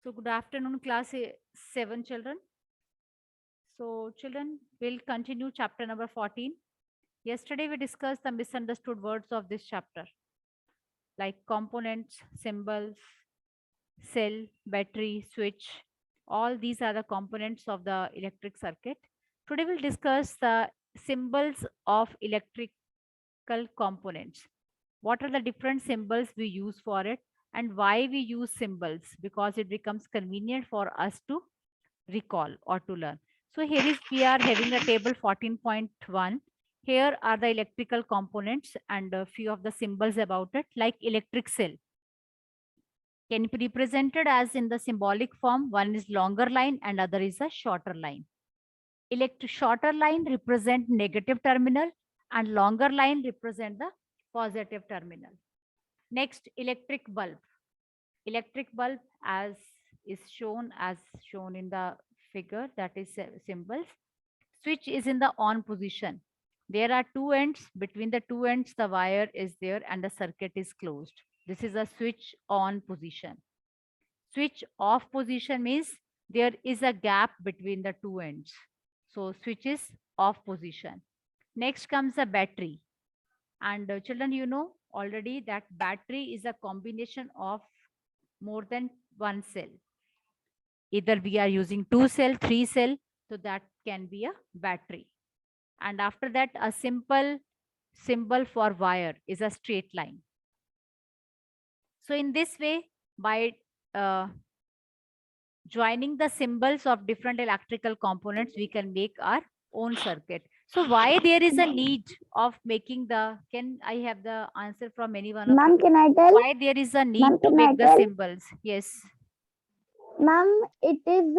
So good afternoon, class 7 children. So children, will continue chapter number 14. Yesterday we discussed the misunderstood words of this chapter, like components, symbols, cell, battery, switch. All these are the components of the electric circuit. Today we'll discuss the symbols of electrical components. What are the different symbols we use for it and why we use symbols? Because it becomes convenient for us to recall or to learn. So here is we are having a table 14.1. Here are the electrical components and a few of the symbols about it, like electric cell. Can be represented as in the symbolic form. One is longer line and other is a shorter line. Shorter line represent negative terminal and longer line represent the positive terminal. Next, electric bulb. Electric bulb as shown in the figure, that is symbols. Switch is in the on position. There are two ends. Between the two ends, the wire is there and the circuit is closed. This is a switch on position. Switch off position means there is a gap between the two ends. So switch is off position. Next comes a battery. And children, you know already that battery is a combination of more than one cell. Either we are using 2 cell, 3 cell, so that can be a battery. And after that, a simple symbol for wire is a straight line. So in this way, by joining the symbols of different electrical components, we can make our own circuit. So why there is a need of making the, can I have the answer from anyone of Ma'am, you? can I tell? Why there is a need Ma'am, to can I make the tell? symbols? Yes. Ma'am, it is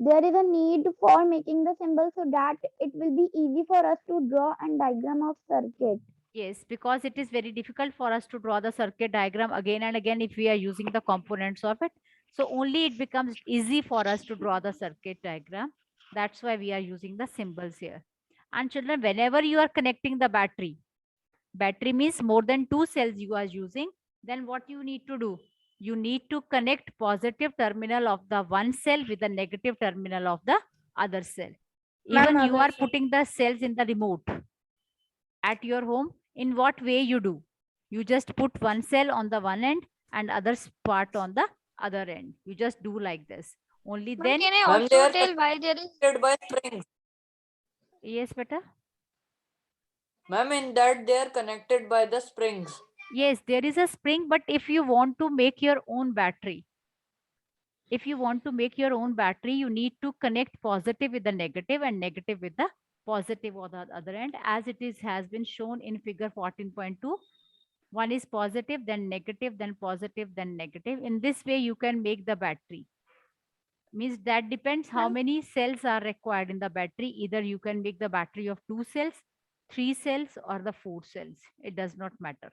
there is a need for making the symbol so that it will be easy for us to draw and diagram of circuit. Yes, because it is very difficult for us to draw the circuit diagram again and again if we are using the components of it. So only it becomes easy for us to draw the circuit diagram. That's why we are using the symbols here. And children, whenever you are connecting the battery means more than 2 cells you are using, then what you need to do? You need to connect positive terminal of the one cell with the negative terminal of the other cell. Even you are putting the cells in the remote at your home. In what way you do? You just put one cell on the one end and other part on the other end. You just do like this. Only then. Can I also tell why there is connected by springs. Yes, beta. Ma'am, in that they are connected by the springs. Yes, there is a spring, but if you want to make your own battery, you need to connect positive with the negative and negative with the positive on the other end, as it is has been shown in figure 14.2. One is positive, then negative, then positive, then negative. In this way, you can make the battery. Means that depends how many cells are required in the battery. Either you can make the battery of 2 cells, 3 cells, or the 4 cells. It does not matter.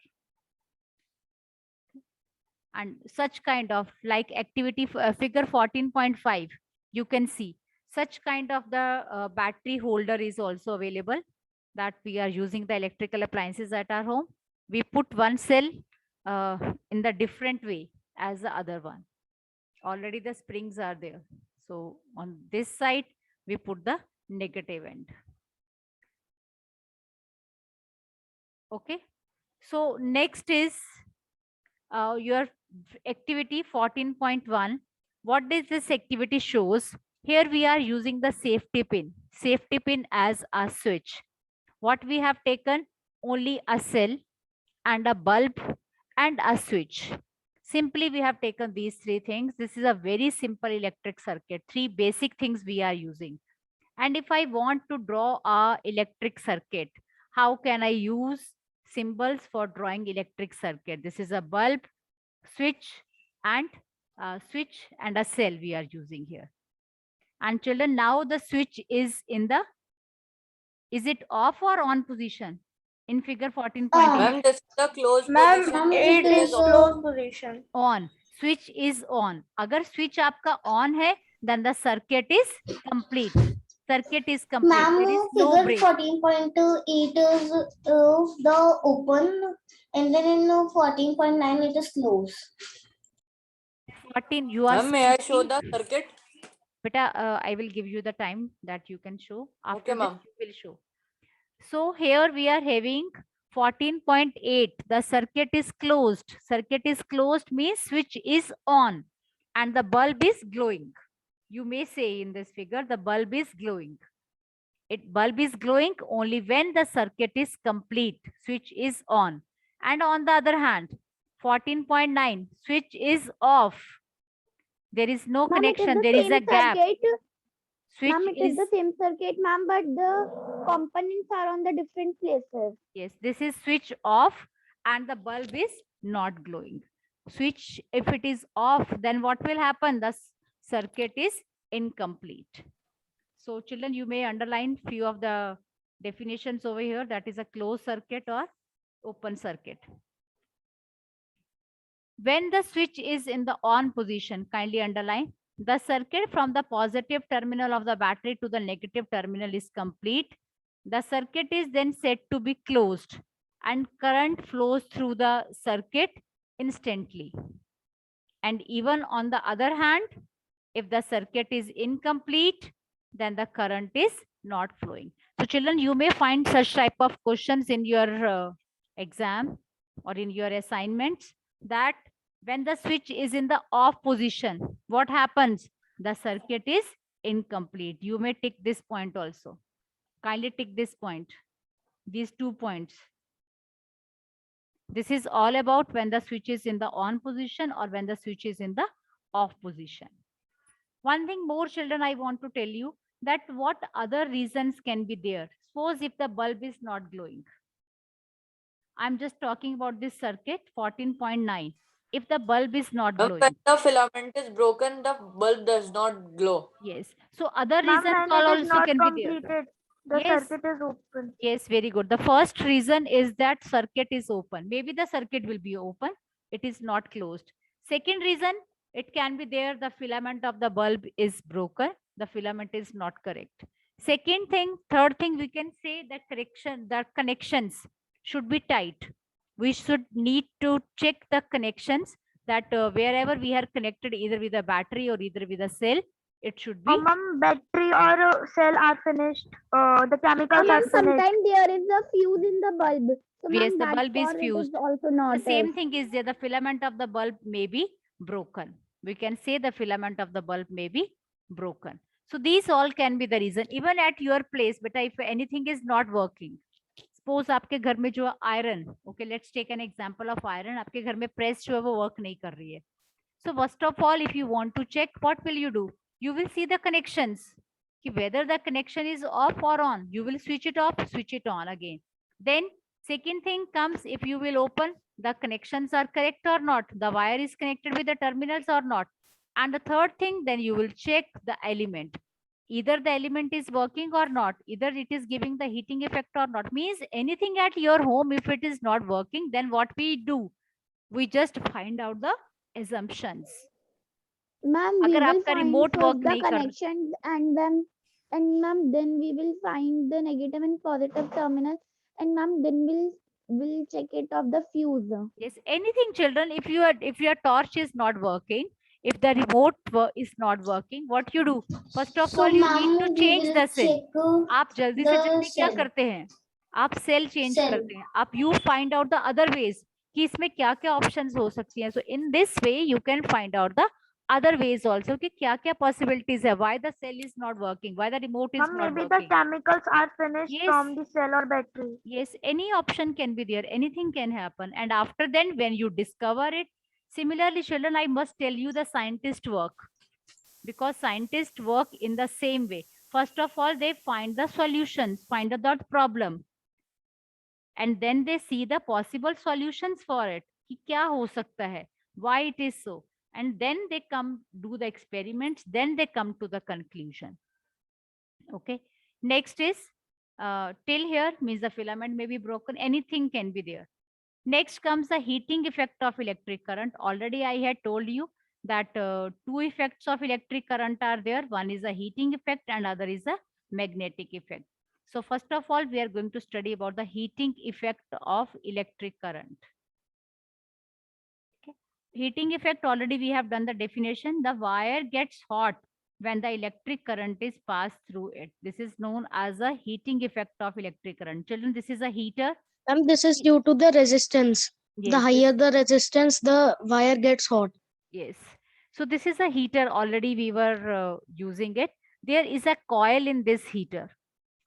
And such kind of like activity figure 14.5, you can see such kind of the battery holder is also available, that we are using the electrical appliances at our home. We put one cell in the different way as the other one. Already the springs are there. So on this side, we put the negative end. Okay. So next is your activity 14.1. What does this activity shows? Here we are using the safety pin as a switch. What we have taken? Only a cell and a bulb and a switch. Simply we have taken these three things. This is a very simple electric circuit. Three basic things we are using. And if I want to draw a electric circuit, how can I use symbols for drawing electric circuit? This is a bulb, switch and a cell we are using here. And children, now the switch is in the, is it off or on position? In figure 14.8. Ma'am, this is the closed position. it is closed position. On. Switch is on. Agar switch aapka on hai, then the circuit is complete. Circuit is complete. Ma'am, There is no figure break. 14.8 is the open, and then in 14.9 it is closed. 14, you are Ma'am, may I show speaking. the circuit? Beta, I will give you the time that you can show. After Okay, this, ma'am. you will show. So here we are having 14.8. The circuit is closed. Circuit is closed means switch is on and the bulb is glowing. You may say in this figure, the bulb is glowing. Bulb is glowing only when the circuit is complete. Switch is on. And on the other hand, 14.9, switch is off. There is no Ma'am, it is connection. the There is a same gap. circuit. Switch Ma'am, it is is, the same circuit, ma'am, but the components are on the different places. yes, this is switch off and the bulb is not glowing. Switch, if it is off, then what will happen? The circuit is incomplete. So children, you may underline few of the definitions over here. That is a closed circuit or open circuit. When the switch is in the on position, kindly underline, the circuit from the positive terminal of the battery to the negative terminal is complete. The circuit is then said to be closed and current flows through the circuit instantly. And even on the other hand, if the circuit is incomplete, then the current is not flowing. So children, you may find such type of questions in your exam or in your assignments, that when the switch is in the off position, what happens? The circuit is incomplete. You may tick this point also. Kindly tick this point, these 2 points. This is all about when the switch is in the on position or when the switch is in the off position. One thing more, children, I want to tell you that what other reasons can be there. Suppose if the bulb is not glowing. I'm just talking about this circuit 14.9. If the bulb is not Ma'am, glowing. when the filament is broken, the bulb does not glow. Yes. So other Ma'am, reasons when it is also not can be there. completed, the Yes. circuit is open. Yes, very good. The first reason is that circuit is open. Maybe the circuit will be open. It is not closed. Second reason, it can be there, the filament of the bulb is broken. The filament is not correct. Second thing, third thing, we can say that the connections should be tight. We should need to check the connections that wherever we are connected, either with a battery or either with a cell, it should be. Ma'am, battery or cell are finished. The chemicals Ma'am, are finished. sometimes there is a fuse in the bulb. So Yes, ma'am, the that bulb is for it fused. is also The not same thing is there, the filament of the bulb may be broken. We can say the filament of the bulb may be broken. So these all can be the reason. Even at your place, but if anything is not working, suppose आपके घर में जो iron, okay, let's take an example of iron, आपके घर में press जो है वो work नहीं कर रही है. So first of all, if you want to check, what will you do? You will see the connections. Whether the connection is off or on, you will switch it off, switch it on again. Then second thing comes, if you will open, the connections are correct or not, the wire is connected with the terminals or not. And the third thing, then you will check the element. Either the element is working or not, either it is giving the heating effect or not. Means anything at your home, if it is not working, then what we do? We just find out the assumptions. Ma'am, we अगर will आपका find remote work first the नहीं कर connections and ma'am, then we will find the negative and positive terminals, and ma'am, then we'll check it of the fuse. yes, anything, children, if your torch is not working, if the remote is not working, what you do? First of all, you need to change the cell. आप जल्दी से जल्दी क्या करते हैं? आप cell change करते हैं. आप you find out the other ways कि इसमें क्या क्या options हो सकती हैं. So in this way you can find out the other ways also कि क्या क्या possibilities है, why the cell is not working, why the remote is Ma'am, not maybe the working. chemicals are finished Yes. from the cell or battery. Yes, any option can be there, anything can happen. And after then, when you discover it, similarly, children, I must tell you the scientist work, because scientists work in the same way. First of all, they find the solutions, find out the problem, and then they see the possible solutions for it. कि क्या हो सकता है, why it is so, and then they come do the experiments, then they come to the conclusion. Okay, next is till here means the filament may be broken, anything can be there. Next comes the heating effect of electric current. Already I had told you that two effects of electric current are there. One is a heating effect and other is a magnetic effect. So first of all, we are going to study about the heating effect of electric current. Okay. Heating effect, already we have done the definition. The wire gets hot when the electric current is passed through it. This is known as a heating effect of electric current. Children, this is a heater. Ma'am, this is due to the resistance. The Yes, higher the resistance, the wire gets hot. yes. So this is a heater. Already we were using it. There is a coil in this heater.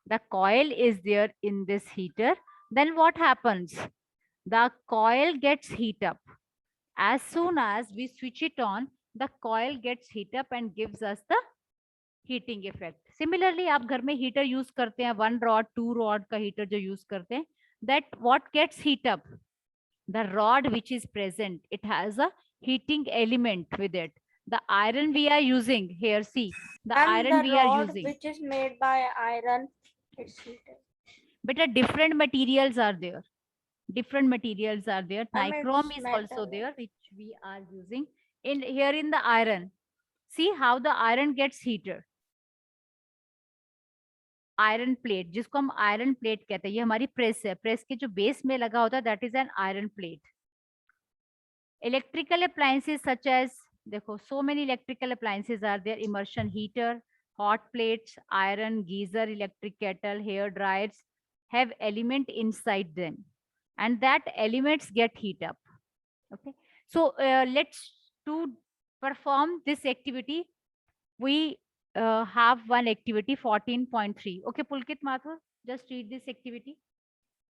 The coil is there in this heater. Then what happens? The coil gets heat up. As soon as we switch it on, the coil gets heat up and gives us the heating effect. Similarly, आप घर में heater use करते हैं, 1 rod, 2 rod का heater जो use करते हैं, that what gets heat up? The rod which is present, it has a heating element with it. The iron we are using here, see, the And iron the we are rod using. which is made by iron, it's heated. But different materials are there. Different materials are there. I mean, Nichrome it's is also metal. there, which we are using. In here in the iron, see how the iron gets heated. Iron plate, जिसको हम iron plate कहते हैं, ये हमारी press है. Press के जो base में लगा होता है, that is an iron plate. Electrical appliances such as, देखो, so many electrical appliances are there. Immersion heater, hot plates, iron, geyser, electric kettle, hair dryers have element inside them, and that elements get heat up. Okay, so let's to perform this activity, we have one activity 14.3. Okay, Pulkit Mathur, just read this activity.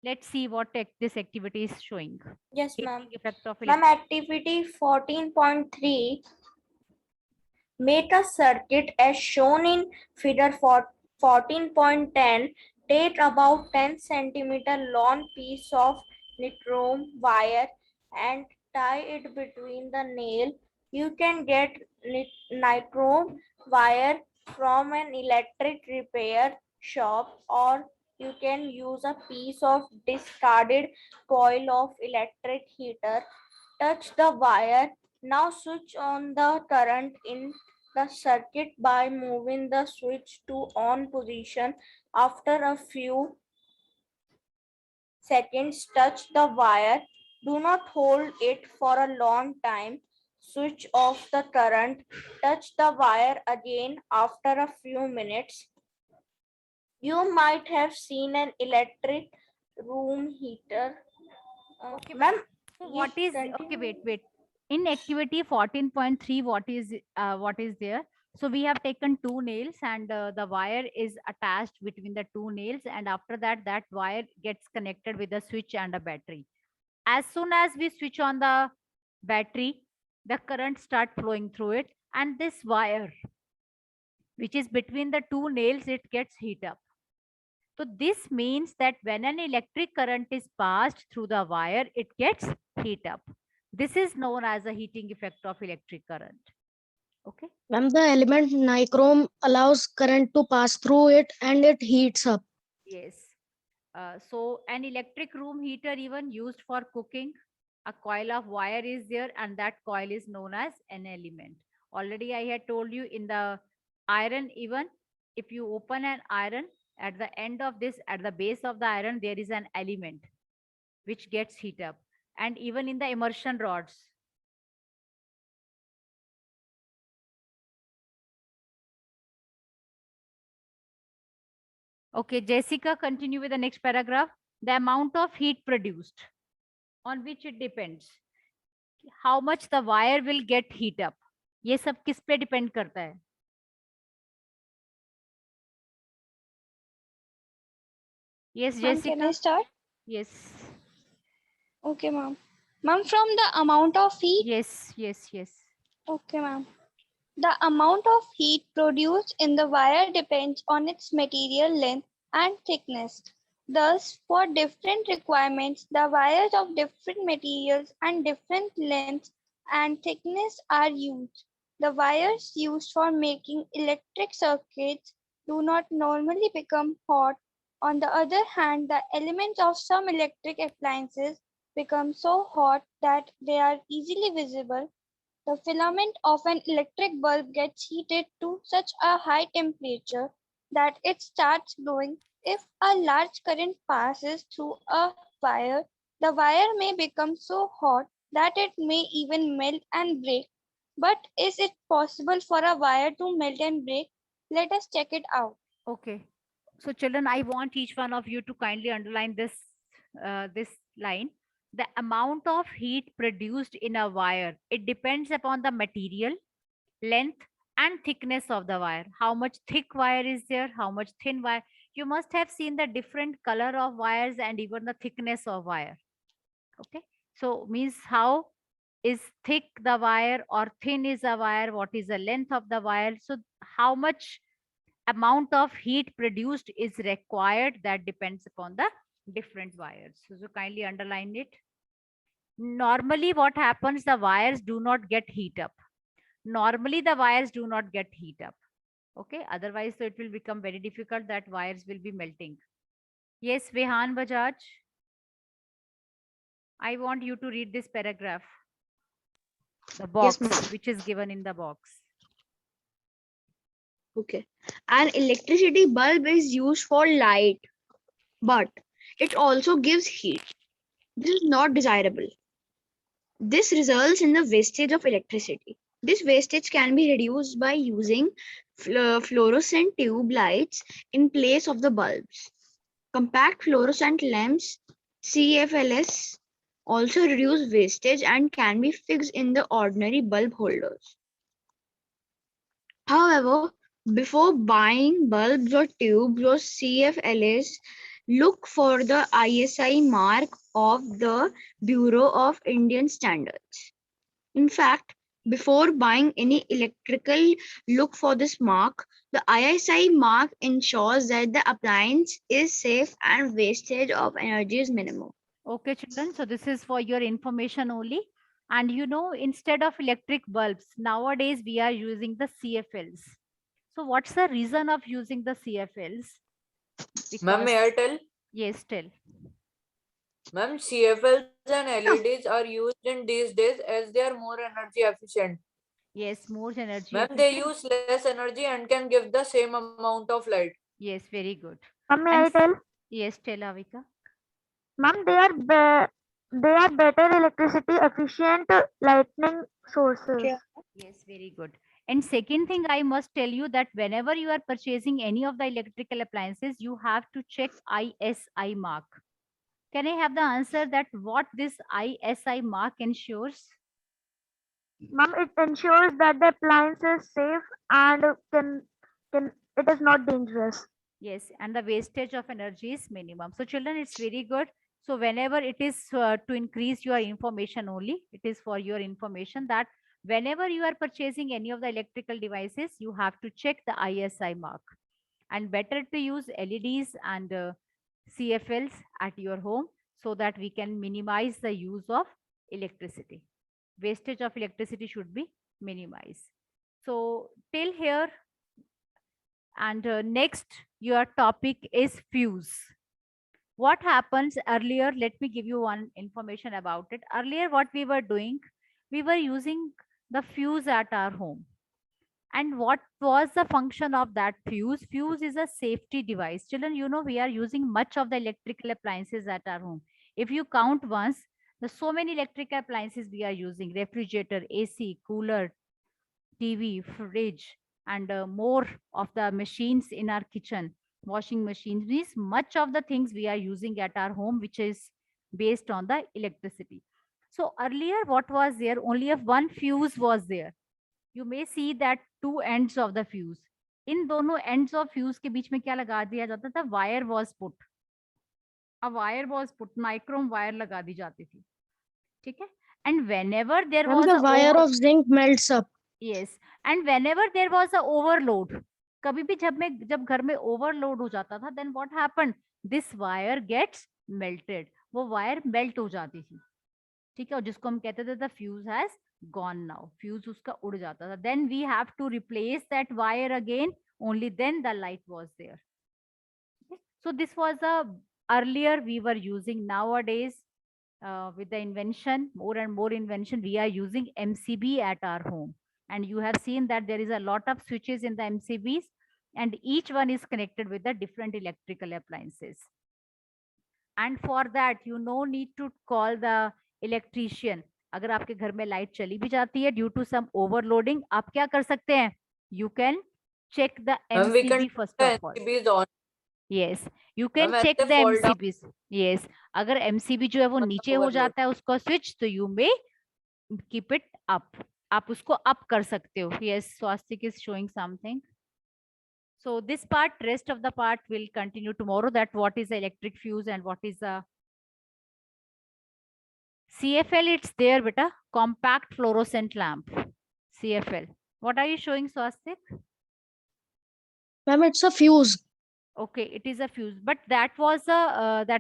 Let's see what this activity is showing. Yes, ma'am. Heating effect of Ma'am, activity 14.3. Make a circuit as shown in figure 14.10. Take about 10 centimeter long piece of nichrome wire and tie it between the nail. You can get nichrome wire from an electric repair shop, or you can use a piece of discarded coil of electric heater. Touch the wire. Now switch on the current in the circuit by moving the switch to on position. After a few seconds, touch the wire. Do not hold it for a long time. Switch off the current. Touch the wire again after a few minutes. You might have seen an electric room heater. Okay, Ma'am, so what is, okay, continue. wait. In activity 14.3, what is there? So we have taken 2 nails and the wire is attached between the 2 nails, and after that, that wire gets connected with a switch and a battery. As soon as we switch on the battery, the current start flowing through it, and this wire, which is between the 2 nails, it gets heat up. So this means that when an electric current is passed through the wire, it gets heat up. This is known as a heating effect of electric current. Okay. Ma'am, the element nichrome allows current to pass through it and it heats up. Yes. So an electric room heater even used for cooking, a coil of wire is there, and that coil is known as an element. Already I had told you in the iron, even if you open an iron, at the end of this, at the base of the iron, there is an element which gets heat up. And even in the immersion rods. Okay, Jessica, continue with the next paragraph. The amount of heat produced, on which it depends. How much the wire will get heat up. ये सब किस पे depend करता है? Yes, Jessica. Can I start? Yes. Okay, ma'am. Ma'am, from the amount of heat. Yes. Okay, ma'am. The amount of heat produced in the wire depends on its material length and thickness. Thus, for different requirements, the wires of different materials and different lengths and thickness are used. The wires used for making electric circuits do not normally become hot. On the other hand, the elements of some electric appliances become so hot that they are easily visible. The filament of an electric bulb gets heated to such a high temperature that it starts glowing. If a large current passes through a wire, the wire may become so hot that it may even melt and break. But is it possible for a wire to melt and break? Let us check it out. Okay. So children, I want each one of you to kindly underline this line. The amount of heat produced in a wire, it depends upon the material, length and thickness of the wire. How much thick wire is there? How much thin wire? You must have seen the different color of wires and even the thickness of wire. Okay. So means how is thick the wire or thin is the wire? What is the length of the wire? So how much amount of heat produced is required, that depends upon the different wires. So kindly underline it. Normally what happens, the wires do not get heat up. Normally the wires do not get heat up. Okay, otherwise so it will become very difficult that wires will be melting. Yes, Vehan Bajaj, I want you to read this paragraph, the box ma'am. which is given in the box. Okay. An electricity bulb is used for light, but it also gives heat. This is not desirable. This results in the wastage of electricity. This wastage can be reduced by using fluorescent tube lights in place of the bulbs. Compact fluorescent lamps, CFLs, also reduce wastage and can be fixed in the ordinary bulb holders. However, before buying bulbs or tubes or CFLs, look for the ISI mark of the Bureau of Indian Standards. In fact, before buying any electrical, look for this mark. The ISI mark ensures that the appliance is safe and wastage of energy is minimal. Okay, children. So this is for your information only. And you know, instead of electric bulbs, nowadays we are using the CFLs. So what's the reason of using the CFLs? Ma'am, may I tell? Yes, tell. Ma'am, CFLs and LEDs are used in these days as they are more energy efficient. Yes, more energy. Ma'am, they efficient. use less energy and can give the same amount of light. Yes, very good. Ma'am, may And I tell? Yes, tell Avika. Ma'am, they are better electricity efficient lightning sources. Yeah. Yes, very good. And second thing, I must tell you that whenever you are purchasing any of the electrical appliances, you have to check ISI mark. Can I have the answer that what this ISI mark ensures? Ma'am, it ensures that the appliance is safe and can it is not dangerous. Yes, and the wastage of energy is minimum. So children, it's very good. So whenever it is to increase your information only, it is for your information that whenever you are purchasing any of the electrical devices, you have to check the ISI mark. And better to use LEDs and CFLs at your home so that we can minimize the use of electricity. Wastage of electricity should be minimized. So till here, and next your topic is fuse. What happens earlier, let me give you one information about it. Earlier what we were doing, we were using the fuse at our home. And what was the function of that fuse? Fuse is a safety device. Children, you know, we are using much of the electrical appliances at our home. If you count once, there's so many electrical appliances we are using: refrigerator, AC, cooler, TV, fridge, and more of the machines in our kitchen, washing machines. Means much of the things we are using at our home, which is based on the electricity. So earlier, what was there? Only if one fuse was there. You may see that two ends of the fuse. इन दोनों ends of fuse के बीच में क्या लगा दिया जाता था? Wire was put. A wire was put. Nichrome wire लगा दी जाती थी. ठीक है? And whenever there Ma'am, was the a wire of zinc melts up. Yes, and whenever there was a overload, कभी भी जब घर में overload हो जाता था, then what happened? This wire gets melted. वो wire melt हो जाती थी. ठीक है, और जिसको हम कहते थे the fuse has gone now. Fuse उसका उड़ जाता था. Then we have to replace that wire again. Only then the light was there. Okay? So this was a earlier we were using. Nowadays, with the invention, more and more invention, we are using MCB at our home. And you have seen that there is a lot of switches in the MCBs, and each one is connected with the different electrical appliances. And for that, you no need to call the electrician. अगर आपके घर में light चली भी जाती है due to some overloading, आप क्या कर सकते हैं? You can check the Ma'am, we can MCB turn first the of all. NCBs on. Yes, you Ma'am, can as check they the fall down, MCBs. Yes, अगर MCB जो है वो नीचे हो overload. जाता है उसका स्विच, तो you may keep it up. आप उसको अप कर सकते हो. Yes, Swastik is showing something. So this part, rest of the part will continue tomorrow. That what is the electric fuse and what is the CFL. It's there, beta. Compact fluorescent lamp. CFL. What are you showing, Swastik? Ma'am, it's a fuse. Okay, it is a fuse, but that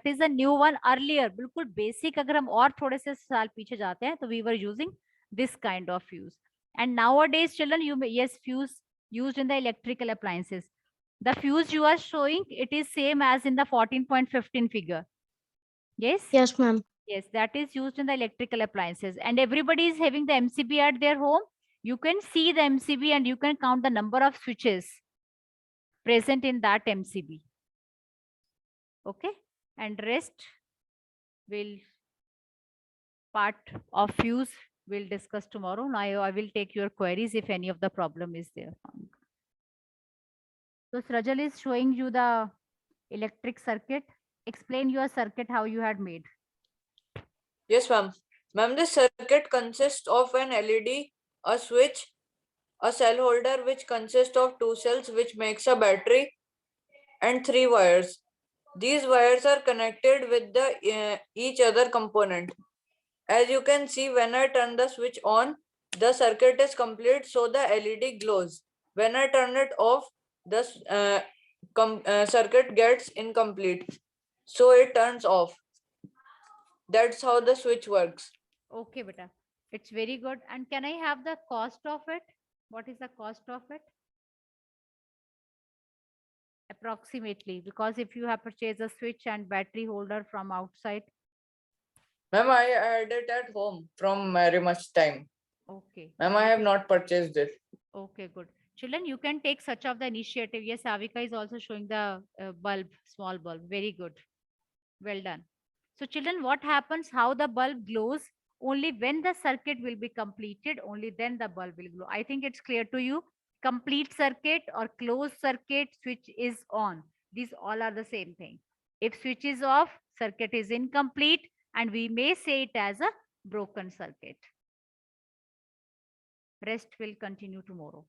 is a new one earlier. बिल्कुल basic अगर हम और थोड़े से साल पीछे जाते हैं तो we were using this kind of fuse. And nowadays, children, you may, yes, fuse used in the electrical appliances. The fuse you are showing, it is same as in the 14.15 figure. Yes. Yes, ma'am. Yes, that is used in the electrical appliances, and everybody is having the MCB at their home. You can see the MCB and you can count the number of switches present in that MCB. Okay, and rest will part of fuse we'll discuss tomorrow. Now I will take your queries if any of the problem is there. So Srajal is showing you the electric circuit. Explain your circuit how you had made. Yes, ma'am. Ma'am, this circuit consists of an LED, a switch, a cell holder which consists of 2 cells which makes a battery, and 3 wires. These wires are connected with the each other component. As you can see, when I turn the switch on, the circuit is complete, so the LED glows. When I turn it off, the circuit gets incomplete, so it turns off. That's how the switch works. Okay, beta. It's very good. And can I have the cost of it? What is the cost of it? Approximately, because if you have purchased a switch and battery holder from outside. Ma'am, I had it at home from very much time. Okay. Ma'am, I have not purchased it. Okay, good. Children, you can take such of the initiative. Yes, Avika is also showing the bulb, small bulb. Very good. Well done. So children, what happens, how the bulb glows? Only when the circuit will be completed, only then the bulb will glow. I think it's clear to you. Complete circuit or closed circuit, switch is on. These all are the same thing. If switch is off, circuit is incomplete, and we may say it as a broken circuit. Rest will continue tomorrow.